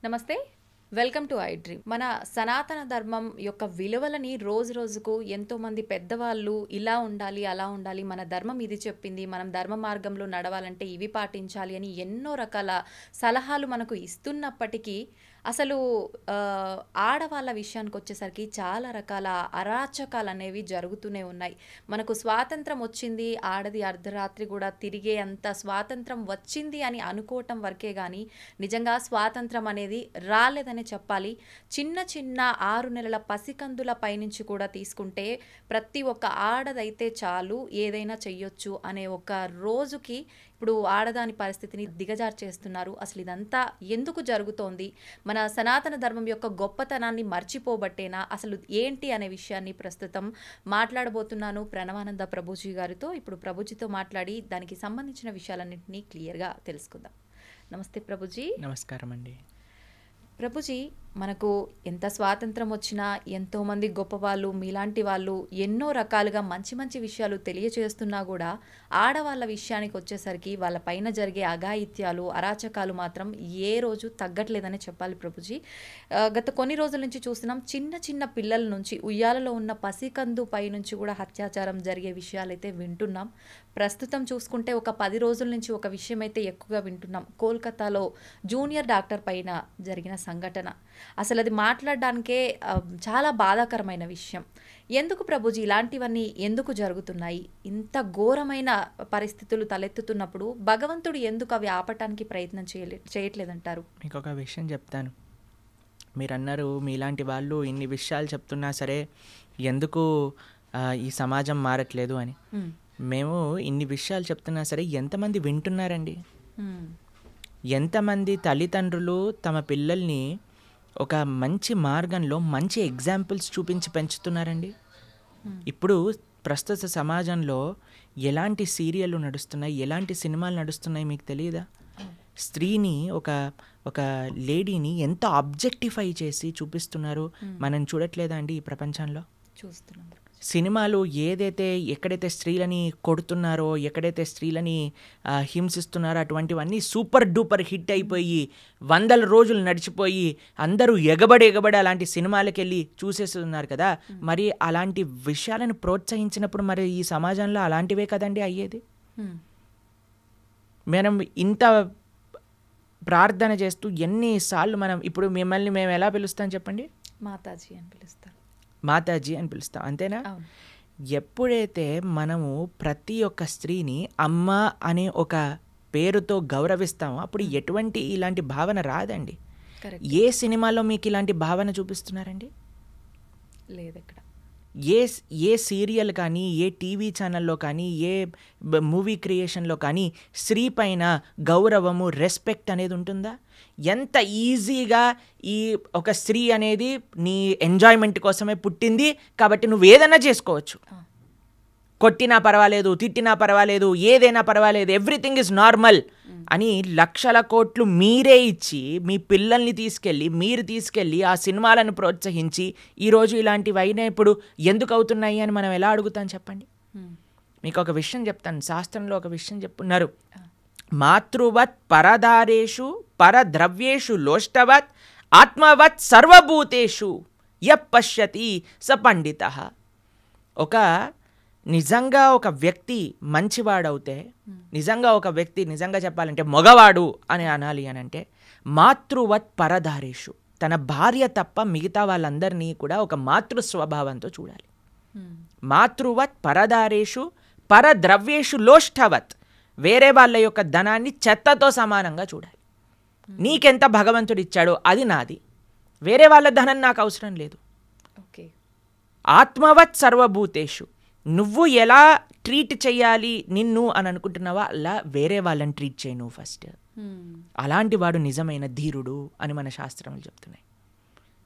నమస్తే, welcome to I dream. మన సనాతన ధర్మం యొక్క విలువలని రోజు రోజుకు ఎంతోమంది పెద్దవాళ్ళు ఇలా ఉండాలి, అలా ఉండాలి, మన ధర్మం ఇది చెప్పింది, మనం ధర్మ మార్గంలో నడవాలంటే ఇవి పాటించాలి అని ఎన్నో రకాల సలహాలు మనకు ఇస్తున్నప్పటికీ అసలు ఆడవాళ్ళ విషయానికి వచ్చేసరికి చాలా రకాల అరాచకాలు అనేవి జరుగుతూనే ఉన్నాయి. మనకు స్వాతంత్రం వచ్చింది, ఆడది అర్ధరాత్రి కూడా తిరిగే అంత స్వాతంత్రం వచ్చింది అని అనుకోవటం వరకే కానీ నిజంగా స్వాతంత్రం అనేది రాలేదనే చెప్పాలి. చిన్న చిన్న 6 నెలల పసికందుల పైనుంచి కూడా తీసుకుంటే ప్రతి ఒక్క ఆడదైతే చాలు ఏదైనా చెయ్యొచ్చు అనే ఒక రోజుకి ఇప్పుడు ఆడదాని పరిస్థితిని దిగజారు చేస్తున్నారు. అసలు ఇదంతా ఎందుకు జరుగుతోంది? మన సనాతన ధర్మం యొక్క గొప్పతనాన్ని మర్చిపోబట్టేనా? అసలు ఏంటి అనే విషయాన్ని ప్రస్తుతం మాట్లాడబోతున్నాను ప్రణవానంద ప్రభుజీ గారితో. ఇప్పుడు ప్రభుజీతో మాట్లాడి దానికి సంబంధించిన విషయాలన్నింటినీ క్లియర్గా తెలుసుకుందాం. నమస్తే ప్రభుజీ. నమస్కారం అండి. ప్రభుజీ, మనకు ఎంత స్వాతంత్రం వచ్చినా ఎంతోమంది గొప్పవాళ్ళు మీలాంటి వాళ్ళు ఎన్నో రకాలుగా మంచి మంచి విషయాలు తెలియచేస్తున్నా కూడా ఆడవాళ్ళ విషయానికి వచ్చేసరికి వాళ్ళ పైన జరిగే అఘాయిత్యాలు, అరాచకాలు మాత్రం ఏ రోజు తగ్గట్లేదని చెప్పాలి ప్రభుజీ. గత కొన్ని రోజుల నుంచి చూస్తున్నాం, చిన్న చిన్న పిల్లల నుంచి ఉయ్యాలలో ఉన్న పసికందు పై నుంచి కూడా అత్యాచారం జరిగే విషయాలైతే వింటున్నాం. ప్రస్తుతం చూసుకుంటే ఒక 10 రోజుల నుంచి ఒక విషయం అయితే ఎక్కువగా వింటున్నాం. కోల్కతాలో జూనియర్ డాక్టర్ పైన జరిగిన సంఘటన. అసలు అది మాట్లాడడానికే చాలా బాధాకరమైన విషయం. ఎందుకు ప్రభుజీ ఇలాంటివన్నీ ఎందుకు జరుగుతున్నాయి? ఇంత ఘోరమైన పరిస్థితులు తలెత్తుతున్నప్పుడు భగవంతుడు ఎందుకు అవి ఆపటానికి ప్రయత్నం చేయట్లేదంటారు? మీకు ఒక విషయం చెప్తాను. మీరు అన్నారు మీలాంటి వాళ్ళు ఇన్ని విషయాలు చెప్తున్నా సరే ఎందుకు ఈ సమాజం మారట్లేదు అని. మేము ఇన్ని విషయాలు చెప్తున్నా సరే ఎంతమంది వింటున్నారండి? ఎంతమంది తల్లిదండ్రులు తమ పిల్లల్ని ఒక మంచి మార్గంలో మంచి ఎగ్జాంపుల్స్ చూపించి పెంచుతున్నారండి? ఇప్పుడు ప్రస్తుత సమాజంలో ఎలాంటి సీరియళ్ళు నడుస్తున్నాయి, ఎలాంటి సినిమాలు నడుస్తున్నాయి మీకు తెలియదా? స్త్రీని ఒక లేడీని ఎంత ఆబ్జెక్టిఫై చేసి చూపిస్తున్నారు. మనం చూడట్లేదా అండి? ఈ ప్రపంచంలో చూస్తున్నాం. సినిమాలు ఎక్కడైతే స్త్రీలని కొడుతున్నారో, ఎక్కడైతే స్త్రీలని హింసిస్తున్నారో అటువంటివన్నీ సూపర్ డూపర్ హిట్ అయిపోయి 100 రోజులు నడిచిపోయి అందరూ ఎగబడి అలాంటి సినిమాలకు వెళ్ళి చూసేస్తున్నారు కదా. మరి అలాంటి విషయాలను ప్రోత్సహించినప్పుడు మరి ఈ సమాజంలో అలాంటివే కదండి అయ్యేది. మనం ఇంత ప్రార్థన చేస్తూ ఎన్నిసార్లు మనం ఇప్పుడు మిమ్మల్ని మేము ఎలా పిలుస్తాం చెప్పండి? మాతాజీ అని పిలుస్తాం. మాతాజీ అని పిలుస్తాం, అంతేనా? ఎప్పుడైతే మనము ప్రతి ఒక్క స్త్రీని అమ్మ అనే ఒక పేరుతో గౌరవిస్తామో అప్పుడు ఎటువంటి ఇలాంటి భావన రాదండి. ఏ సినిమాలో మీకు ఇలాంటి భావన చూపిస్తున్నారండి? లేదు ఎక్కడ. ఏ సీరియల్ కానీ, ఏ టీవీ ఛానల్లో కానీ, ఏ మూవీ క్రియేషన్లో కానీ స్త్రీ పైన గౌరవము, రెస్పెక్ట్ అనేది ఉంటుందా? ఎంత ఈజీగా ఈ ఒక స్త్రీ అనేది నీ ఎంజాయ్మెంట్ కోసమే పుట్టింది కాబట్టి నువ్వు ఏదైనా చేసుకోవచ్చు, కొట్టినా పర్వాలేదు, తిట్టినా పర్వాలేదు, ఏదైనా పర్వాలేదు, ఎవ్రీథింగ్ ఈజ్ నార్మల్ అని లక్షల కోట్లు మీరే ఇచ్చి మీ పిల్లల్ని మీరు తీసుకెళ్ళి ఆ సినిమాలను ప్రోత్సహించి ఈరోజు ఇలాంటివి అయినా ఇప్పుడు ఎందుకు అవుతున్నాయి అని మనం ఎలా అడుగుతాం చెప్పండి? మీకు ఒక విషయం చెప్తాను. శాస్త్రంలో ఒక విషయం చెప్పున్నారు. మాతృవత్ పరదారేషు పరద్రవ్యేషు లోష్టవత్ ఆత్మవత్ సర్వభూతేషు యః పశ్యతి స పండితః. నిజంగా ఒక వ్యక్తి మంచివాడవుతే, నిజంగా చెప్పాలంటే మగవాడు అని అనాలి అని అంటే మాతృవత్ పరదారేషు, తన భార్య తప్ప మిగతా వాళ్ళందరినీ కూడా ఒక మాతృ స్వభావంతో చూడాలి. మాతృవత్ పరదారేషు పరద్రవ్యేషు లోష్టవత్, వేరే వాళ్ళ యొక్క ధనాన్ని చెత్తతో సమానంగా చూడాలి. నీకెంత భగవంతుడు ఇచ్చాడో అది నాది, వేరే వాళ్ళ ధనం నాకు అవసరం లేదు. ఆత్మవత్ సర్వభూతేషు, నువ్వు ఎలా ట్రీట్ చేయాలి నిన్ను అని అనుకుంటున్నావా అలా వేరే వాళ్ళని ట్రీట్ చేయి నువ్వు ఫస్ట్. అలాంటి వాడు నిజమైన ధీరుడు అని మన శాస్త్రములు చెప్తున్నాయి.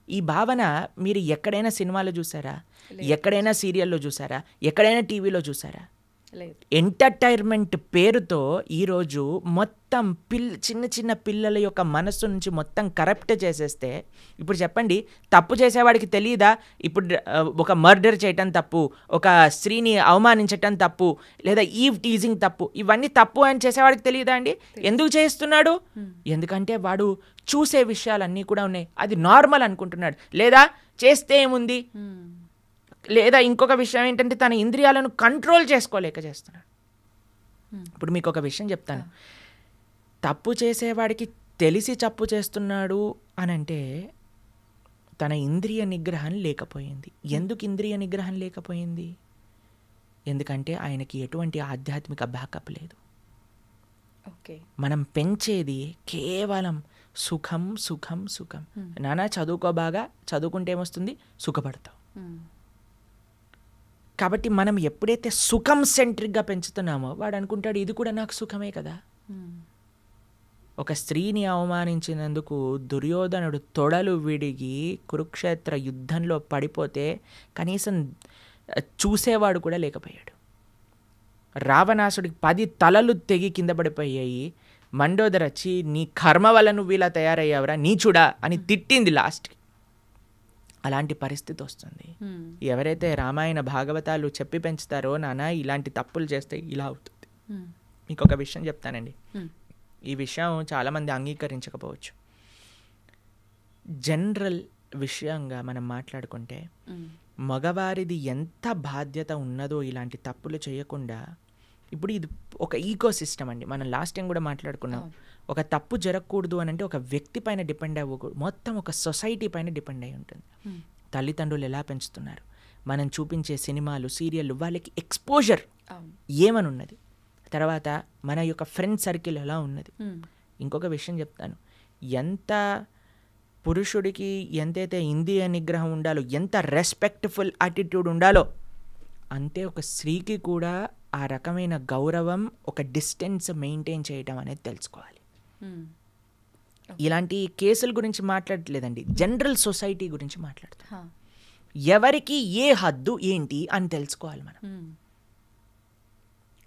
ఈ భావన మీరు ఎక్కడైనా సినిమాలో చూసారా? ఎక్కడైనా సీరియల్లో చూసారా? ఎక్కడైనా టీవీలో చూసారా? లేదు. ఎంటర్టైన్మెంట్ పేరుతో ఈరోజు మొత్తం చిన్న చిన్న పిల్లల యొక్క మనస్సు నుంచి మొత్తం కరప్ట్ చేసేస్తే, ఇప్పుడు చెప్పండి, తప్పు చేసేవాడికి తెలియదా ఇప్పుడు ఒక మర్డర్ చేయటం తప్పు, ఒక స్త్రీని అవమానించటం తప్పు, లేదా ఈవ్ టీజింగ్ తప్పు, ఇవన్నీ తప్పు అని చేసేవాడికి తెలియదా అండి? ఎందుకు చేస్తున్నాడు? ఎందుకంటే వాడు చూసే విషయాలన్నీ కూడా ఉన్నాయి, అది నార్మల్ అనుకుంటున్నాడు. లేదా చేస్తే ఏముంది, లేదా ఇంకొక విషయం ఏంటంటే తన ఇంద్రియాలను కంట్రోల్ చేసుకోలేక చేస్తున్నాడు. ఇప్పుడు మీకు ఒక విషయం చెప్తాను, తప్పు చేసేవాడికి తెలిసి తప్పు చేస్తున్నాడు అని అంటే తన ఇంద్రియ నిగ్రహం లేకపోయింది. ఎందుకు ఇంద్రియ నిగ్రహం లేకపోయింది? ఎందుకంటే ఆయనకి ఎటువంటి ఆధ్యాత్మిక బ్యాకప్ లేదు. మనం పెంచేది కేవలం సుఖం సుఖం సుఖం. నానా చదువుకో, బాగా చదువుకుంటే ఏమొస్తుంది, సుఖపడతావు. కాబట్టి మనం ఎప్పుడైతే సుఖం సెంట్రిక్గా పెంచుతున్నామో వాడు అనుకుంటాడు ఇది కూడా నాకు సుఖమే కదా. ఒక స్త్రీని అవమానించినందుకు దుర్యోధనుడు తొడలు విడిగి కురుక్షేత్ర యుద్ధంలో పడిపోతే కనీసం చూసేవాడు కూడా లేకపోయాడు. రావణాసుడికి 10 తలలు తెగి కింద పడిపోయాయి. మండోదరి వచ్చి నీ కర్మ వల్ల నువ్వు ఇలా తయారయ్యావురా నీచుడా అని తిట్టింది లాస్ట్కి. అలాంటి పరిస్థితి వస్తుంది. ఎవరైతే రామాయణ భాగవతాలు చెప్పి పెంచుతారో నాన్న ఇలాంటి తప్పులు చేస్తే ఇలా అవుతుంది. మీకు ఒక విషయం చెప్తానండి, ఈ విషయం చాలామంది అంగీకరించకపోవచ్చు. జనరల్ విషయంగా మనం మాట్లాడుకుంటే మగవారిది ఎంత బాధ్యత ఉన్నదో ఇలాంటి తప్పులు చేయకుండా. ఇప్పుడు ఇది ఒక ఈకో సిస్టమ్ అండి. మనం లాస్ట్ టైం కూడా మాట్లాడుకున్నాం. ఒక తప్పు జరగకూడదు అని అంటే ఒక వ్యక్తి పైన డిపెండ్ అవ్వకూడదు, మొత్తం ఒక సొసైటీ పైన డిపెండ్ అయి ఉంటుంది. తల్లిదండ్రులు ఎలా పెంచుతున్నారు, మనం చూపించే సినిమాలు సీరియళ్ళు వాళ్ళకి ఎక్స్పోజర్ ఏమని ఉన్నది, తర్వాత మన యొక్క ఫ్రెండ్ సర్కిల్ ఎలా ఉన్నది. ఇంకొక విషయం చెప్తాను, ఎంత పురుషుడికి ఎంతైతే ఇంద్రియ నిగ్రహం ఉండాలో, ఎంత రెస్పెక్ట్ఫుల్ యాటిట్యూడ్ ఉండాలో, అంతే ఒక స్త్రీకి కూడా ఆ రకమైన గౌరవం, ఒక డిస్టెన్స్ మెయింటైన్ చేయడం అనేది తెలుసుకోవాలి. ఇలాంటి కేసుల గురించి మాట్లాడట్లేదండి, జనరల్ సొసైటీ గురించి మాట్లాడుతాం. ఎవరికి ఏ హద్దు ఏంటి అని తెలుసుకోవాలి మనం.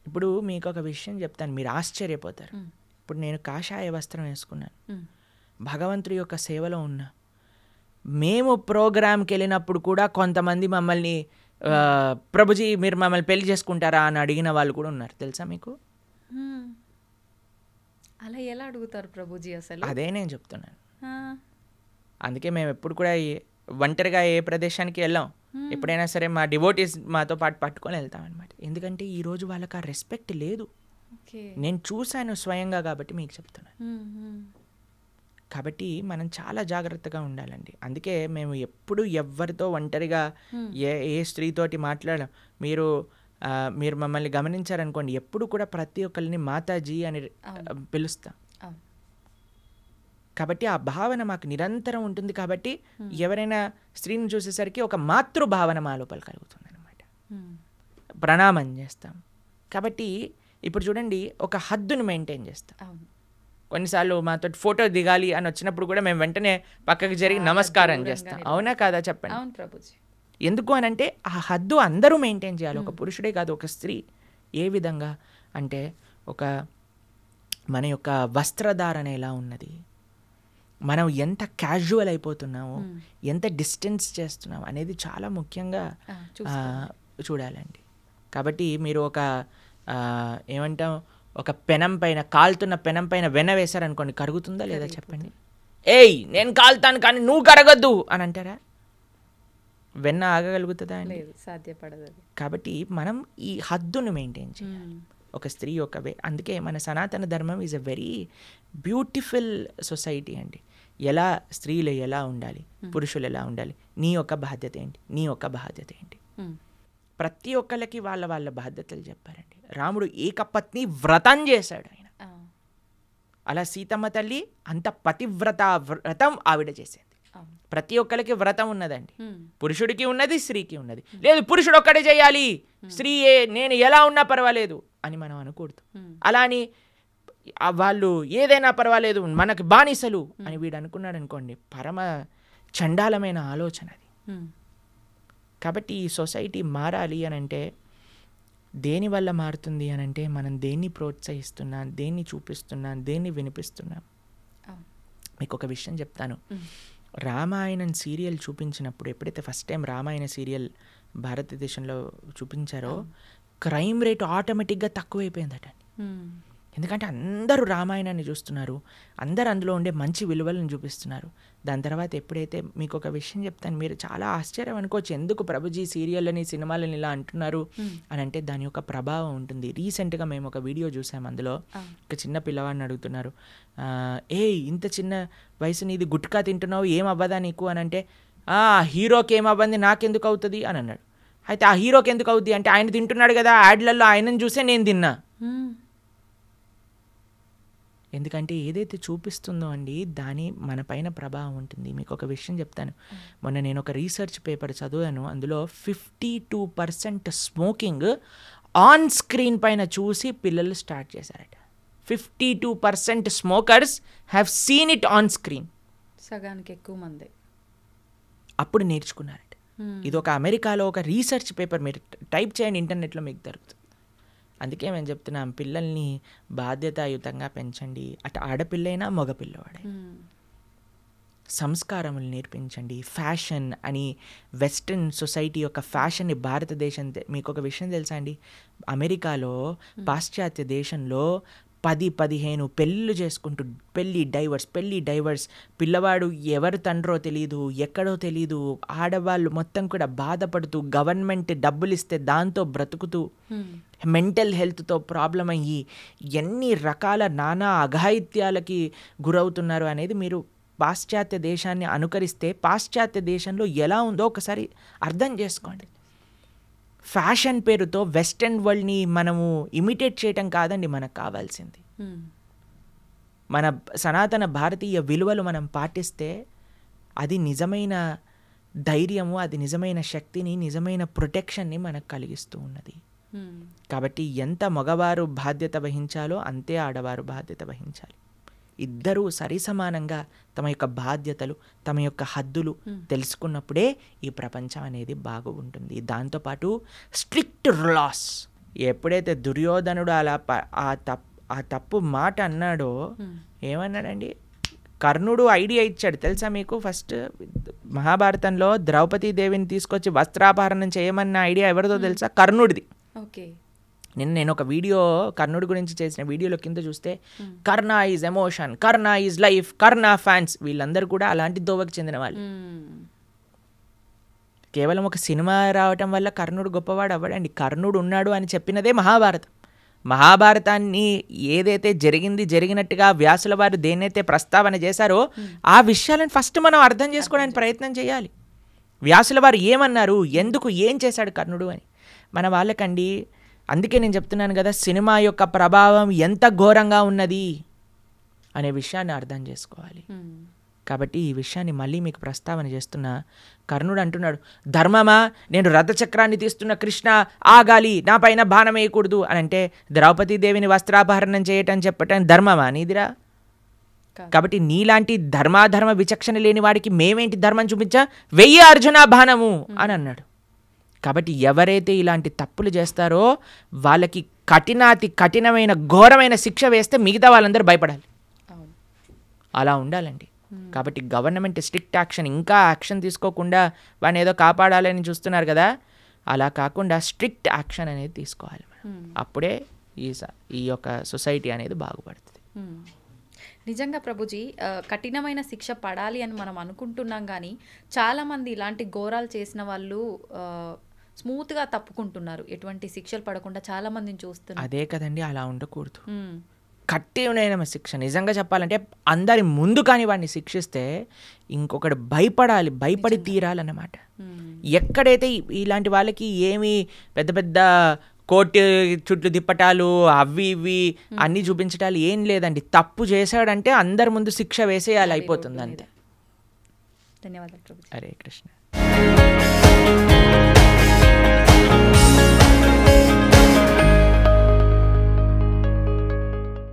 ఇప్పుడు మీకు ఒక విషయం చెప్తాను, మీరు ఆశ్చర్యపోతారు. ఇప్పుడు నేను కాషాయ వస్త్రం వేసుకున్నాను, భగవంతుడి యొక్క సేవలో ఉన్నా. మేము ప్రోగ్రామ్కి వెళ్ళినప్పుడు కూడా కొంతమంది మమ్మల్ని ప్రభుజీ మీరు మమ్మల్ని పెళ్లి చేసుకుంటారా అని అడిగిన వాళ్ళు కూడా ఉన్నారు, తెలుసా మీకు? అలా ఎలా అడుగుతారు ప్రభుజీ అసలు? అదే నేను చెప్తున్నాను. అందుకే మేము ఎప్పుడు కూడా ఒంటరిగా ఏ ప్రదేశానికి వెళ్ళాం, ఎప్పుడైనా సరే మా డివోటీస్ మాతో పాటు పట్టుకొని వెళ్తాం అనమాట. ఎందుకంటే ఈరోజు వాళ్ళకి ఆ రెస్పెక్ట్ లేదు. నేను చూశాను స్వయంగా కాబట్టి మీకు చెప్తున్నాను. కాబట్టి మనం చాలా జాగ్రత్తగా ఉండాలండి. అందుకే మేము ఎప్పుడు ఎవరితో ఒంటరిగా ఏ స్త్రీతోటి మాట్లాడాం. మీరు మమ్మల్ని గమనించారనుకోండి, ఎప్పుడు కూడా ప్రతి ఒక్కరిని మాతాజీ అని పిలుస్తాం. కాబట్టి ఆ భావన మాకు నిరంతరం ఉంటుంది. కాబట్టి ఎవరైనా స్త్రీని చూసేసరికి ఒక మాతృభావన మా లోపల కలుగుతుంది అనమాట. ప్రణామం చేస్తాం. కాబట్టి ఇప్పుడు చూడండి, ఒక హద్దును మెయింటైన్ చేస్తాం. కొన్నిసార్లు మాతో ఫోటో దిగాలి అని వచ్చినప్పుడు కూడా మేము వెంటనే పక్కకి జరిగి నమస్కారం చేస్తాం. అవునా కాదా చెప్పండి. ఎందుకు అని అంటే ఆ హద్దు అందరూ మెయింటైన్ చేయాలి, ఒక పురుషుడే కాదు, ఒక స్త్రీ. ఏ విధంగా అంటే మన యొక్క వస్త్రధారణ ఎలా ఉన్నది, మనం ఎంత క్యాజువల్ అయిపోతున్నామో, ఎంత డిస్టెన్స్ చేస్తున్నాం అనేది చాలా ముఖ్యంగా చూడాలండి. కాబట్టి మీరు ఏమంటాం, ఒక పెనం పైన, కాలుతున్న పెనం పైన వెన్న వేశారనుకోండి, కరుగుతుందా లేదా చెప్పండి? ఏయ్ నేను కాలుతాను కానీ నువ్వు కరగొద్దు అని అంటారా? వెన్న ఆగగలుగుతుందా అండి? సాధ్యపడదు. కాబట్టి మనం ఈ హద్దును మెయింటైన్ చేయాలి ఒక స్త్రీ యొక్క అందుకే మన సనాతన ధర్మం is a very beautiful society అండి. ఎలా స్త్రీలు ఎలా ఉండాలి, పురుషులు ఎలా ఉండాలి, నీ యొక్క బాధ్యత ఏంటి, నీ యొక్క బాధ్యత ఏంటి, ప్రతి ఒక్కళ్ళకి వాళ్ళ వాళ్ళ బాధ్యతలు చెప్పారండి. రాముడు ఏకపత్ని వ్రతం చేశాడు ఆయన. అలా సీతమ్మ తల్లి అంత పతివ్రత వ్రతం ఆవిడ చేసేది. ప్రతి ఒక్కరికి వ్రతం ఉన్నదండి, పురుషుడికి ఉన్నది, స్త్రీకి ఉన్నది. లేదు పురుషుడు ఒక్కడే చేయాలి, స్త్రీ నేను ఎలా ఉన్నా పర్వాలేదు అని మనం అనకూడదు. అలా అని వాళ్ళు ఏదైనా పర్వాలేదు మనకు బానిసలు అని వీడు అనుకున్నాడు అనుకోండి, పరమ చండాలమైన ఆలోచన అది. కాబట్టి ఈ సొసైటీ మారాలి అని అంటే దేనివల్ల మారుతుంది అని అంటే మనం దేన్ని ప్రోత్సహిస్తున్నాం, దేన్ని చూపిస్తున్నాం, దేన్ని వినిపిస్తున్నాం. మీకు ఒక విషయం చెప్తాను. రామాయణం సీరియల్ చూపించినప్పుడు, ఎప్పుడైతే ఫస్ట్ టైం రామాయణ సీరియల్ భారతదేశంలో చూపించారో క్రైమ్ రేట్ ఆటోమేటిక్గా తక్కువైపోయిందట. ఎందుకంటే అందరూ రామాయణాన్ని చూస్తున్నారు, అందరు అందులో ఉండే మంచి విలువలను చూపిస్తున్నారు. దాని తర్వాత ఎప్పుడైతే మీకు ఒక విషయం చెప్తాను, మీరు చాలా ఆశ్చర్యం అనుకోవచ్చు, ఎందుకు ప్రభుజీ సీరియళ్ళని సినిమాలని ఇలా అంటున్నారు అని అంటే దాని యొక్క ప్రభావం ఉంటుంది. రీసెంట్గా మేము ఒక వీడియో చూసాము, అందులో ఒక చిన్న పిల్లవాడిని అడుగుతున్నారు, ఇంత చిన్న వయసు నీది గుట్కా తింటున్నావు, ఏం అవ్వదా నీకు అని అంటే, హీరోకి ఏమవ్వంది నాకెందుకు అవుతుంది అని అన్నాడు. అయితే ఆ హీరోకి ఎందుకు అవుద్ది అంటే, ఆయన తింటున్నాడు కదా యాడ్లలో, ఆయనను చూసే నేను తిన్నా. ఎందుకంటే ఏదైతే చూపిస్తుందో అండి దాని మన పైన ప్రభావం ఉంటుంది. మీకు ఒక విషయం చెప్తాను, మొన్న నేను ఒక రీసెర్చ్ పేపర్ చదివాను, అందులో 52% స్మోకింగ్ ఆన్ స్క్రీన్ పైన చూసి పిల్లలు స్టార్ట్ చేశారట. 52% smokers have seen it on screen. సగానికి ఎక్కువ మంది అప్పుడు నేర్చుకున్నారట. ఇది ఒక అమెరికాలో ఒక రీసెర్చ్ పేపర్, మీరు టైప్ చేయండి ఇంటర్నెట్లో మీకు దొరుకుతుంది. అందుకే మేము చెప్తున్నాం, పిల్లల్ని బాధ్యతాయుతంగా పెంచండి, అటు ఆడపిల్లైనా మగపిల్లవాడైనా. సంస్కారములు నేర్పించండి. ఫ్యాషన్ అని వెస్ట్రన్ సొసైటీ యొక్క ఫ్యాషన్ని భారతదేశం, మీకు ఒక విషయం తెలుసా అండి, అమెరికాలో పాశ్చాత్య దేశంలో 10-15 పెళ్ళిళ్ళు చేసుకుంటూ పెళ్ళి డైవర్స్, పిల్లవాడు ఎవరు తండ్రో తెలీదు, ఎక్కడో తెలీదు, ఆడవాళ్ళు మొత్తం కూడా బాధపడుతూ గవర్నమెంట్ డబ్బులు ఇస్తే దాంతో బ్రతుకుతూ మెంటల్ హెల్త్తో ప్రాబ్లం అయ్యి ఎన్ని రకాల నానా అఘాయిత్యాలకి గురవుతున్నారు అనేది మీరు పాశ్చాత్య దేశాన్ని అనుకరిస్తే పాశ్చాత్య దేశంలో ఎలా ఉందో ఒకసారి అర్థం చేసుకోండి. ఫ్యాషన్ పేరుతో వెస్టర్న్ వరల్డ్ని మనము ఇమిటేట్ చేయటం కాదండి మనకు కావాల్సింది. మన సనాతన భారతీయ విలువలు మనం పాటిస్తే అది నిజమైన ధైర్యము, అది నిజమైన శక్తిని, నిజమైన ప్రొటెక్షన్ని మనకు కలిగిస్తూ ఉన్నది. కాబట్టి ఎంత మగవారు బాధ్యత వహించాలో అంతే ఆడవారు బాధ్యత వహించాలి. ఇద్దరూ సరిసమానంగా తమ యొక్క బాధ్యతలు, తమ యొక్క హద్దులు తెలుసుకున్నప్పుడే ఈ ప్రపంచం అనేది బాగుంటుంది. దాంతోపాటు స్ట్రిక్ట్ లాస్. ఎప్పుడైతే దుర్యోధనుడు అలా ఆ తప్పు మాట అన్నాడో, ఏమన్నాడండి, కర్ణుడు ఐడియా ఇచ్చాడు తెలుసా మీకు. ఫస్ట్ మహాభారతంలో ద్రౌపదీదేవిని తీసుకొచ్చి వస్త్రాపహరణం చేయమన్న ఐడియా ఎవరిదో తెలుసా? కర్ణుడిది. ఓకే. నేను ఒక వీడియో కర్ణుడి గురించి చేసిన వీడియోలో కింద చూస్తే Karna is emotion, Karna is life, Karna fans, వీళ్ళందరూ కూడా అలాంటి దోవకు చెందిన వాళ్ళు. కేవలం ఒక సినిమా రావటం వల్ల కర్ణుడు గొప్పవాడు అవ్వడండి. కర్ణుడు ఉన్నాడు అని చెప్పినదే మహాభారతం. మహాభారతాన్ని ఏదైతే జరిగినట్టుగా వ్యాసుల వారు దేన్నైతే ప్రస్తావన చేశారో ఆ విషయాలను ఫస్ట్ మనం అర్థం చేసుకోవడానికి ప్రయత్నం చేయాలి. వ్యాసుల వారు ఏమన్నారు, ఎందుకు, ఏం చేశాడు కర్ణుడు అని మన వాళ్ళకండి. అందుకే నేను చెప్తున్నాను కదా, సినిమా యొక్క ప్రభావం ఎంత ఘోరంగా ఉన్నది అనే విషయాన్ని అర్థం చేసుకోవాలి. కాబట్టి ఈ విషయాన్ని మళ్ళీ మీకు ప్రస్తావన చేస్తున్నా. కర్ణుడు అంటున్నాడు, ధర్మమా, నేను రథచక్రాన్ని తీస్తున్న కృష్ణ ఆగాలి, నా పైన బాణం వేయకూడదు అని అంటే ద్రౌపదీదేవిని వస్త్రాపహరణం చేయటం చెప్పటం ధర్మమా నీదిరా? కాబట్టి నీలాంటి ధర్మాధర్మ విచక్షణ లేని వాడికి మేమేంటి ధర్మం చూపించా, వెయ్యి అర్జున బాణము అని అన్నాడు. కాబట్టి ఎవరైతే ఇలాంటి తప్పులు చేస్తారో వాళ్ళకి కఠినమైన ఘోరమైన శిక్ష వేస్తే మిగతా వాళ్ళందరూ భయపడాలి. అలా ఉండాలండి. కాబట్టి గవర్నమెంట్ స్ట్రిక్ట్ యాక్షన్, ఇంకా యాక్షన్ తీసుకోకుండా వాడిని ఏదో కాపాడాలని చూస్తున్నారు కదా, అలా కాకుండా స్ట్రిక్ట్ యాక్షన్ అనేది తీసుకోవాలి. అప్పుడే ఈ యొక్క సొసైటీ అనేది బాగుపడుతుంది. నిజంగా ప్రభుజీ, కఠినమైన శిక్ష పడాలి అని మనం అనుకుంటున్నాం, కానీ చాలామంది ఇలాంటి ఘోరాలు చేసిన వాళ్ళు స్మూత్గా తప్పుకుంటున్నారు, ఎటువంటి శిక్షలు పడకుండా చాలా మందిని చూస్తున్నారు. అదే కదండి, అలా ఉండకూడదు. కఠినమైన శిక్ష నిజంగా చెప్పాలంటే అందరి ముందు కానీ వాడిని శిక్షిస్తే ఇంకొకటి భయపడి తీరాలన్నమాట. ఎక్కడైతే ఇలాంటి వాళ్ళకి ఏమి పెద్ద పెద్ద కోర్టు చుట్లు తిప్పటాలు అవి ఇవి అన్నీ చూపించటాలు ఏం లేదండి. తప్పు చేశాడంటే అందరి ముందు శిక్ష వేసేయాలి, అయిపోతుంది అంతే. ధన్యవాదాలు. హరే కృష్ణ.